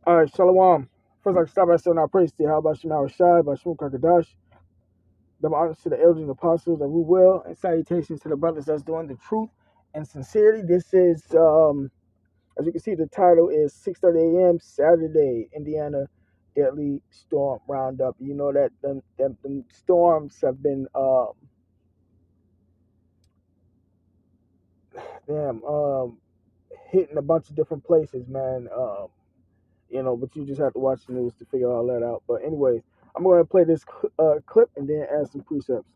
All right, Shalom. First, I can start by saying our praise to you. How about Shema Rashai, by Shmuel Kakadash, double honors to the elders and apostles of will, and salutations to the brothers that's doing the truth and sincerity. This is, as you can see, the title is 6:30 a.m. Saturday, Indiana Deadly Storm Roundup. You know that them storms have been, damn, hitting a bunch of different places, man. But you just have to watch the news to figure all that out. But anyways, I'm going to play this clip and then add some precepts.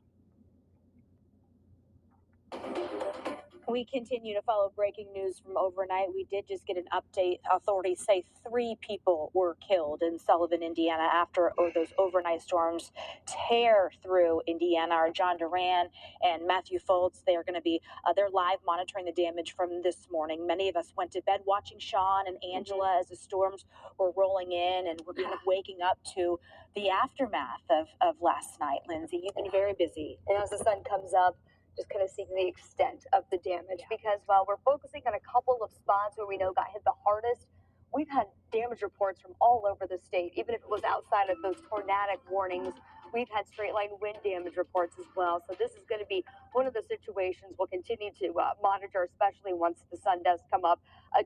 We continue to follow breaking news from overnight. We did just get an update. Authorities say 3 people were killed in Sullivan, Indiana, after those overnight storms tear through Indiana. Our John Duran and Matthew Foltz, they are going to be they're live monitoring the damage from this morning. Many of us went to bed watching Sean and Angela as the storms were rolling in, and we're kind of waking up to the aftermath of last night. Lindsay, you've been very busy. And as the sun comes up, just kind of seeing the extent of the damage, because while we're focusing on a couple of spots where we know got hit the hardest, we've had damage reports from all over the state. Even if it was outside of those tornadic warnings, we've had straight line wind damage reports as well. So this is going to be one of the situations we'll continue to monitor, especially once the sun does come up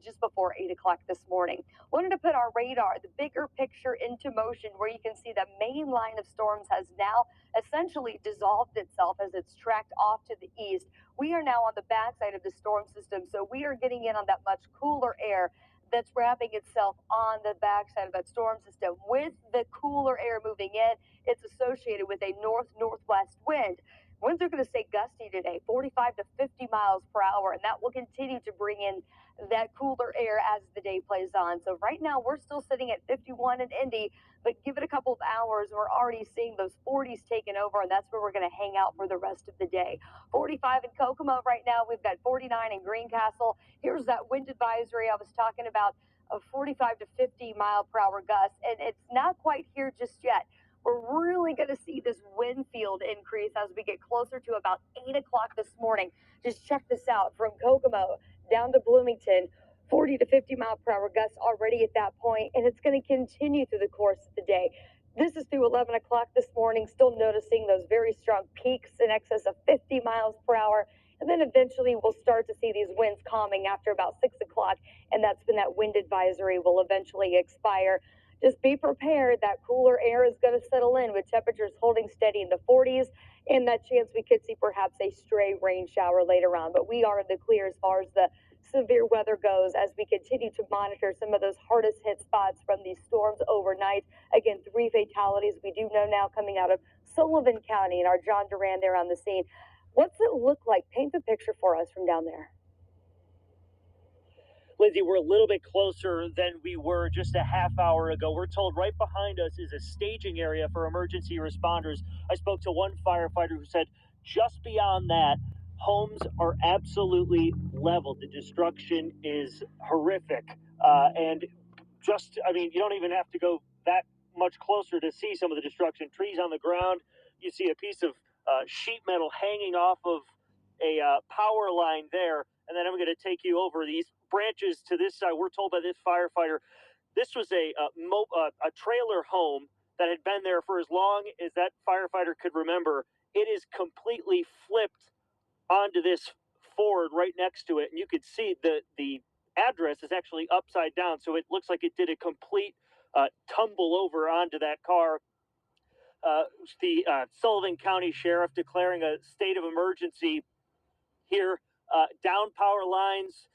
just before 8 o'clock this morning. Wanted to put our radar, the bigger picture, into motion, where you can see the main line of storms has now essentially dissolved itself as it's tracked off to the east. We are now on the backside of the storm system, so we are getting in on that much cooler air that's wrapping itself on the backside of that storm system. With the cooler air moving in, it's associated with a north-northwest wind. Winds are going to stay gusty today, 45 to 50 miles per hour, and that will continue to bring in that cooler air as the day plays on. So right now we're still sitting at 51 in Indy, but give it a couple of hours, we're already seeing those 40s taken over, and that's where we're going to hang out for the rest of the day. 45 in Kokomo right now. We've got 49 in Greencastle. Here's that wind advisory I was talking about, of 45 to 50 mile per hour gusts, and it's not quite here just yet. We're really going to see this wind field increase as we get closer to about 8 o'clock this morning. Just check this out. From Kokomo down to Bloomington, 40 to 50 mile per hour gusts already at that point, and it's going to continue through the course of the day. This is through 11 o'clock this morning, still noticing those very strong peaks in excess of 50 miles per hour. And then eventually we'll start to see these winds calming after about 6 o'clock, and that's when that wind advisory will eventually expire. Just be prepared. That cooler air is going to settle in with temperatures holding steady in the 40s, and that chance we could see perhaps a stray rain shower later on. But we are in the clear as far as the severe weather goes as we continue to monitor some of those hardest hit spots from these storms overnight. Again, 3 fatalities we do know now coming out of Sullivan County, and our John Duran there on the scene. What's it look like? Paint the picture for us from down there. Lindsay, we're a little bit closer than we were just a half hour ago. We're told right behind us is a staging area for emergency responders. I spoke to one firefighter who said just beyond that, homes are absolutely leveled. The destruction is horrific. You don't even have to go that much closer to see some of the destruction. Trees on the ground. You see a piece of sheet metal hanging off of a power line there. And then I'm going to take you over these branches to this side. We're told by this firefighter, this was a trailer home that had been there for as long as that firefighter could remember. It is completely flipped onto this Ford right next to it, and you could see the address is actually upside down, so it looks like it did a complete tumble over onto that car. The Sullivan County Sheriff declaring a state of emergency here. Down power lines,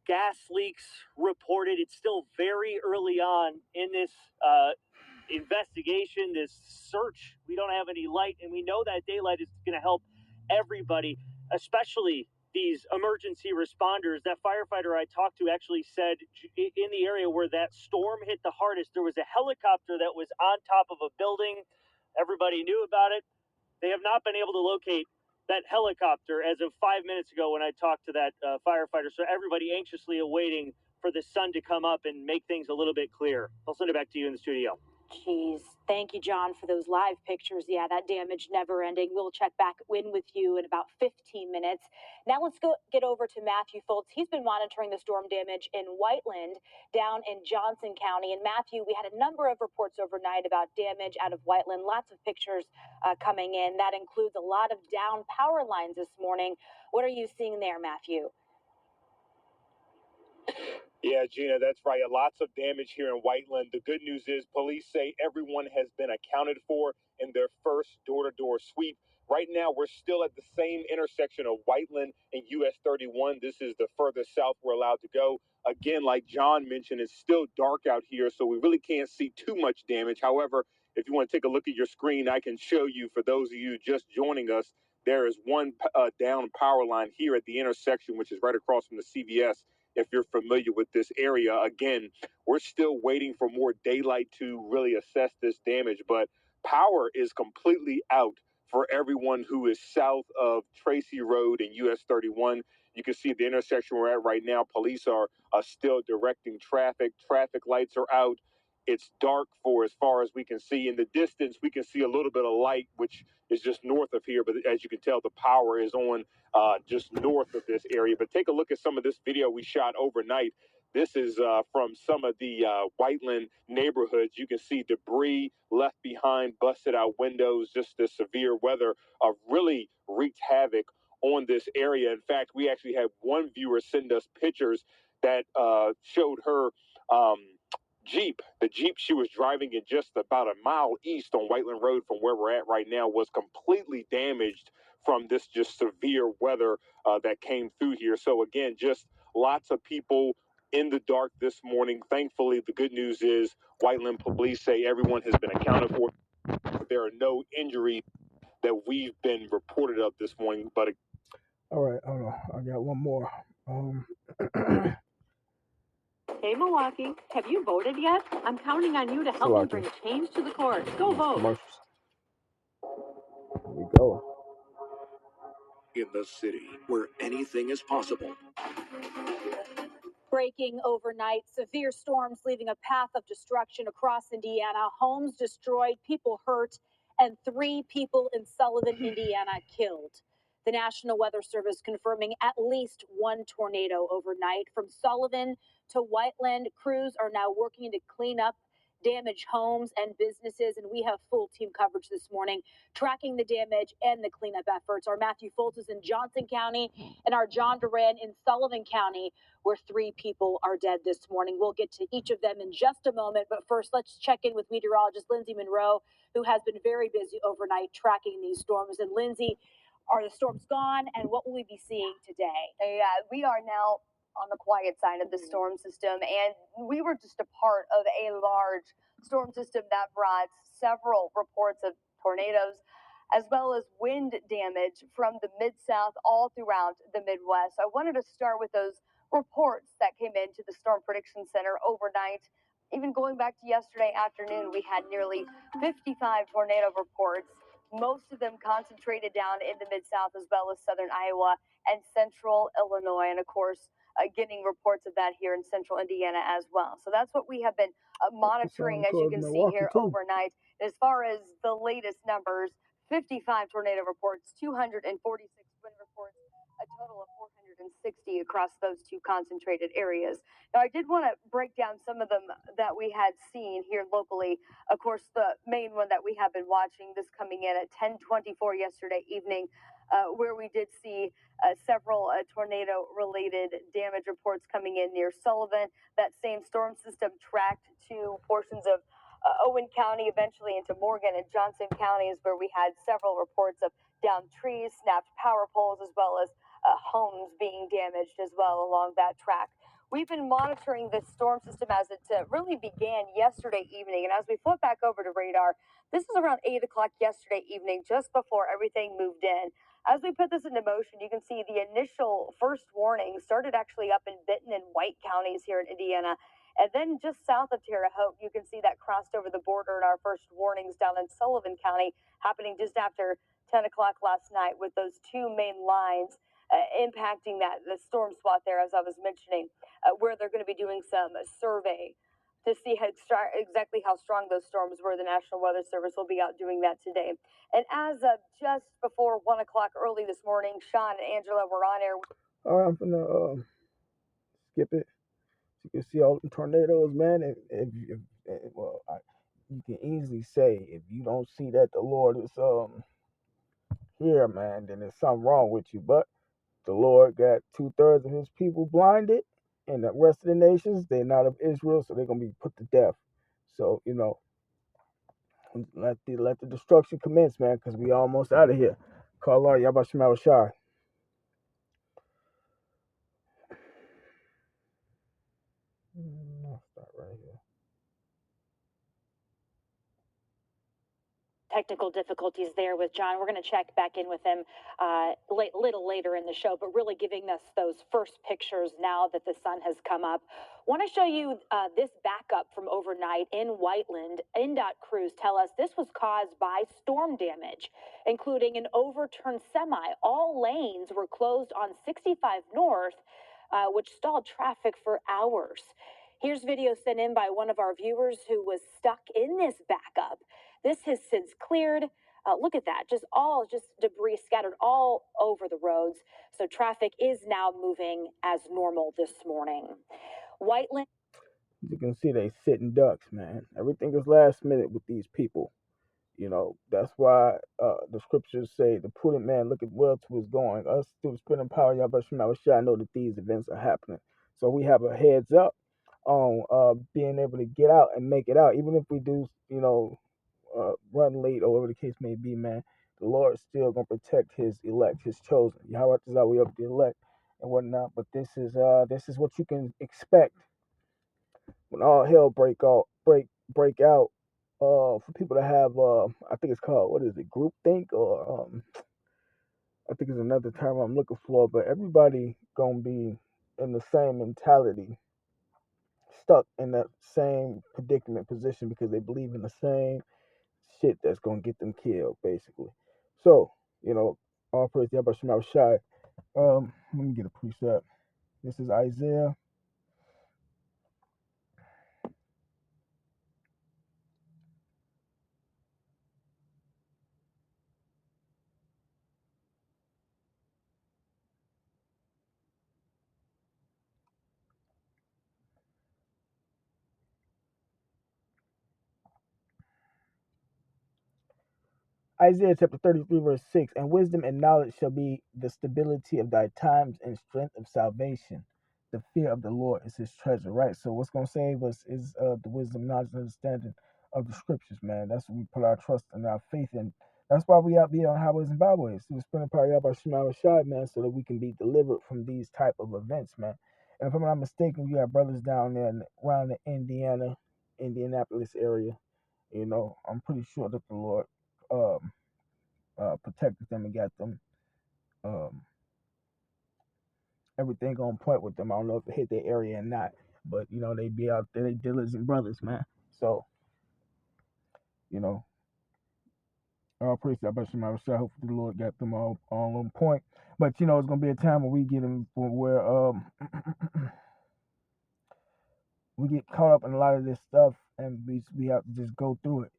gas leaks reported. It's still very early on in this investigation, this search. We don't have any light, and we know that daylight is going to help everybody, especially these emergency responders. That firefighter I talked to actually said in the area where that storm hit the hardest, there was a helicopter that was on top of a building. Everybody knew about it. They have not been able to locate that helicopter as of 5 minutes ago when I talked to that firefighter. So everybody anxiously awaiting for the sun to come up and make things a little bit clearer. I'll send it back to you in the studio. Jeez. Thank you, John, for those live pictures. Yeah, that damage never ending. We'll check back in with you in about 15 minutes. Now let's get over to Matthew Foltz. He's been monitoring the storm damage in Whiteland down in Johnson County. And Matthew, we had a number of reports overnight about damage out of Whiteland. Lots of pictures coming in. That includes a lot of down power lines this morning. What are you seeing there, Matthew? Yeah, Gina, that's right. Lots of damage here in Whiteland. The good news is police say everyone has been accounted for in their first door-to-door sweep. Right now, we're still at the same intersection of Whiteland and US 31. This is the furthest south we're allowed to go. Again, like John mentioned, it's still dark out here, so we really can't see too much damage. However, if you want to take a look at your screen, I can show you, for those of you just joining us, there is one down power line here at the intersection, which is right across from the CVS. If you're familiar with this area, again, we're still waiting for more daylight to really assess this damage, but power is completely out for everyone who is south of Tracy Road and US 31. You can see the intersection we're at right now. Police are still directing traffic. Traffic lights are out. It's dark for as far as we can see. In the distance, we can see a little bit of light, which is just north of here. But as you can tell, the power is on just north of this area. But take a look at some of this video we shot overnight. This is from some of the Whiteland neighborhoods. You can see debris left behind, busted out windows. Just the severe weather really wreaked havoc on this area. In fact, we actually had one viewer send us pictures that showed her Jeep. The Jeep she was driving in just about a mile east on Whiteland Road from where we're at right now was completely damaged from this just severe weather that came through here. So again, just lots of people in the dark this morning. Thankfully, the good news is Whiteland police say everyone has been accounted for. There are no injuries that we've been reported of this morning. But all right, hold on. I got one more. Hey, Milwaukee, have you voted yet? I'm counting on you to help me bring change to the court. Go vote. Commercials. Here we go. In the city where anything is possible. Breaking overnight, severe storms leaving a path of destruction across Indiana, homes destroyed, people hurt, and 3 people in Sullivan, Indiana killed. The National Weather Service confirming at least 1 tornado overnight. From Sullivan to Whiteland, crews are now working to clean up damaged homes and businesses, and we have full team coverage this morning tracking the damage and the cleanup efforts. Our Matthew Foltz is in Johnson County and our John Duran in Sullivan County, where 3 people are dead this morning. We'll get to each of them in just a moment, but first let's check in with meteorologist Lindsay Monroe, who has been very busy overnight tracking these storms. And Lindsay, are the storms gone, and what will we be seeing today? Yeah, we are now on the quiet side of the storm system, and we were just a part of a large storm system that brought several reports of tornadoes as well as wind damage from the Mid-South all throughout the Midwest. I wanted to start with those reports that came into the Storm Prediction Center overnight. Even going back to yesterday afternoon, we had nearly 55 tornado reports, most of them concentrated down in the Mid-South as well as southern Iowa and central Illinois. And of course, getting reports of that here in central Indiana as well. So that's what we have been monitoring, as you can see here overnight. As far as the latest numbers, 55 tornado reports, 246 wind reports, a total of 460 across those 2 concentrated areas. Now, I did want to break down some of them that we had seen here locally. Of course, the main one that we have been watching, this coming in at 10:24 yesterday evening, where we did see several tornado-related damage reports coming in near Sullivan. That same storm system tracked to portions of Owen County, eventually into Morgan and Johnson counties, where we had several reports of downed trees, snapped power poles, as well as homes being damaged as well along that track. We've been monitoring this storm system as it really began yesterday evening. And as we flip back over to radar, this is around 8 o'clock yesterday evening, just before everything moved in. As we put this into motion, you can see the initial first warning started actually up in Benton and White counties here in Indiana. And then just south of Terre Haute, you can see that crossed over the border in our first warnings down in Sullivan County, happening just after 10 o'clock last night, with those 2 main lines impacting the storm spot there, as I was mentioning, where they're going to be doing some survey to see exactly how strong those storms were. The National Weather Service will be out doing that today. And as of just before 1 o'clock early this morning, Sean and Angela were on air. All right, I'm gonna skip it. You can see all the tornadoes, man. You can easily say if you don't see that the Lord is here, man, then there's something wrong with you. But the Lord got 2/3 of His people blinded, and the rest of the nations they're not of Israel, so they're gonna be put to death. So let the destruction commence, man, because we almost out of here. Call out Yabashim Shai. I'll start right here. Technical difficulties there with John. We're going to check back in with him little later in the show, but really giving us those first pictures now that the sun has come up. Want to show you this backup from overnight in Whiteland. NDOT crews tell us this was caused by storm damage, including an overturned semi. All lanes were closed on 65 North, which stalled traffic for hours. Here's video sent in by one of our viewers who was stuck in this backup. This has since cleared. Look at that, just debris scattered all over the roads. So traffic is now moving as normal this morning. Whiteland. You can see they sitting ducks, man. Everything is last minute with these people. That's why the scriptures say the prudent man looketh well to his going. Us through the spirit and power, Yahweh I know that these events are happening. So we have a heads up on being able to get out and make it out. Even if we do, run late or whatever the case may be, man, the Lord is still gonna protect His elect, His chosen. Yahweh is we up the elect and whatnot. But this is what you can expect when all hell break out. For people to have I think it's called, what is it, groupthink, or I think it's another term I'm looking for, but everybody gonna be in the same mentality, stuck in that same predicament position because they believe in the same shit that's gonna get them killed, basically. So, all praise to Yahweh Shema Shai. Let me get a preset. This is Isaiah. Isaiah chapter 33, verse 6. And wisdom and knowledge shall be the stability of thy times, and strength of salvation. The fear of the Lord is his treasure, right? So what's going to save us is the wisdom, knowledge, and understanding of the scriptures, man. That's what we put our trust and our faith in. That's why we out here on highways and byways. So we're spending power by Shema Rashad, man, so that we can be delivered from these type of events, man. And if I'm not mistaken, you got brothers down there around the Indianapolis area. I'm pretty sure that the Lord protected them and got them everything on point with them. I don't know if they hit their area or not, but they be out there, they diligent brothers, man. So all praise to Abba Shema Rashah. Hopefully the Lord got them all on point. But it's gonna be a time when we get them where we get caught up in a lot of this stuff, and we have to just go through it.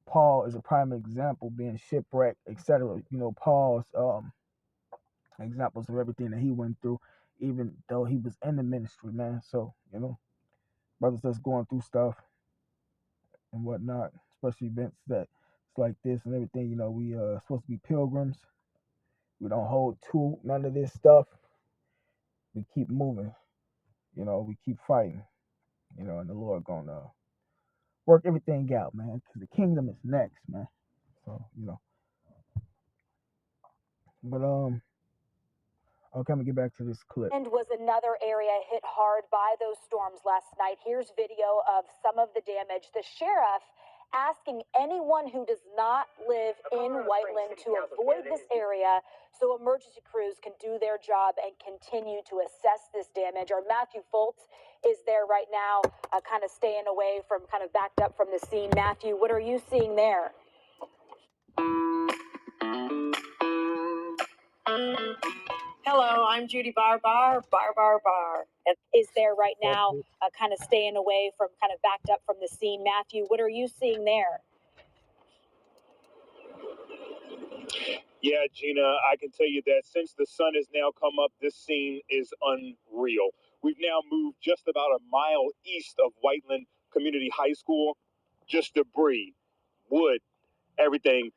Paul is a prime example, being shipwrecked, etc. Paul's examples of everything that he went through, even though he was in the ministry, man. So, brothers that's going through stuff and whatnot, especially events that's like this and everything, we supposed to be pilgrims. We don't hold to none of this stuff. We keep moving, we keep fighting, and the Lord gonna work everything out, man, because the kingdom is next, man. So, but okay, I'm gonna get back to this clip. And was another area hit hard by those storms last night. Here's video of some of the damage. The sheriff asking anyone who does not live in Whiteland to avoid this area so emergency crews can do their job and continue to assess this damage. Our Matthew Foltz is there right now, kind of staying away from, kind of backed up from the scene. Matthew, what are you seeing there? Hello, I'm Judy Bar. Is there right now, kind of staying away from, kind of backed up from the scene. Matthew, what are you seeing there? Yeah, Gina, I can tell you that since the sun has now come up, this scene is unreal. We've now moved just about a mile east of Whiteland Community High School. Just debris, wood, everything,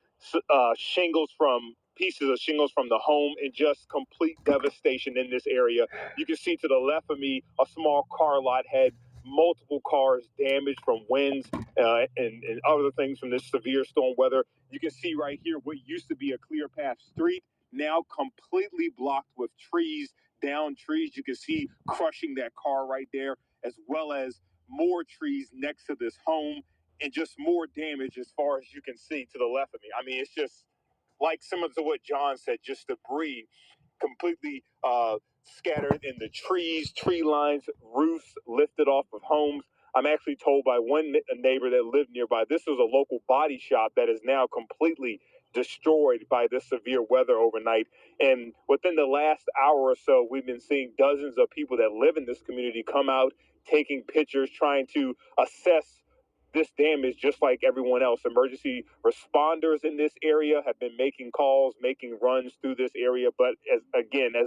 shingles from pieces of shingles from the home, and just complete devastation in this area. You can see to the left of me, a small car lot had multiple cars damaged from winds and other things from this severe storm weather. You can see right here what used to be a clear path street, now completely blocked with trees, down trees. You can see crushing that car right there, as well as more trees next to this home, and just more damage as far as you can see to the left of me. I mean, it's just like similar to what John said, just debris completely scattered in the trees, tree lines, roofs lifted off of homes. I'm actually told by one neighbor that lived nearby, this was a local body shop that is now completely destroyed by this severe weather overnight. And within the last hour or so, we've been seeing dozens of people that live in this community come out, taking pictures, trying to assess this damage just like everyone else. Emergency responders in this area have been making calls, making runs through this area. But as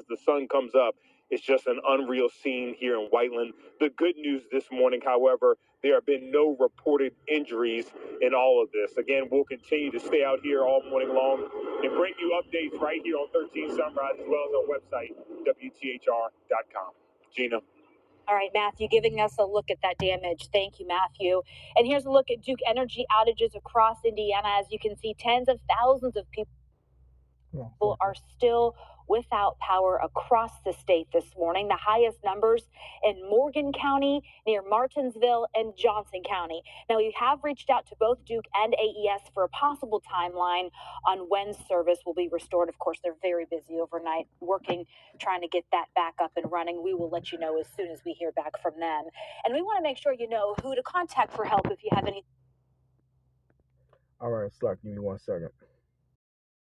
the sun comes up, it's just an unreal scene here in Whiteland. The good news this morning, however, there have been no reported injuries in all of this. Again, we'll continue to stay out here all morning long and bring you updates right here on 13 Sunrise, as well as our website, WTHR.com. Gina. All right, Matthew, giving us a look at that damage. Thank you, Matthew. And here's a look at Duke Energy outages across Indiana. As you can see, tens of thousands of people are still without power across the state this morning. The highest numbers in Morgan County, near Martinsville, and Johnson County. Now, we have reached out to both Duke and AES for a possible timeline on when service will be restored. Of course, they're very busy overnight working, trying to get that back up and running. We will let you know as soon as we hear back from them. And we want to make sure you know who to contact for help if you have any. All right, Slack, give me 1 second.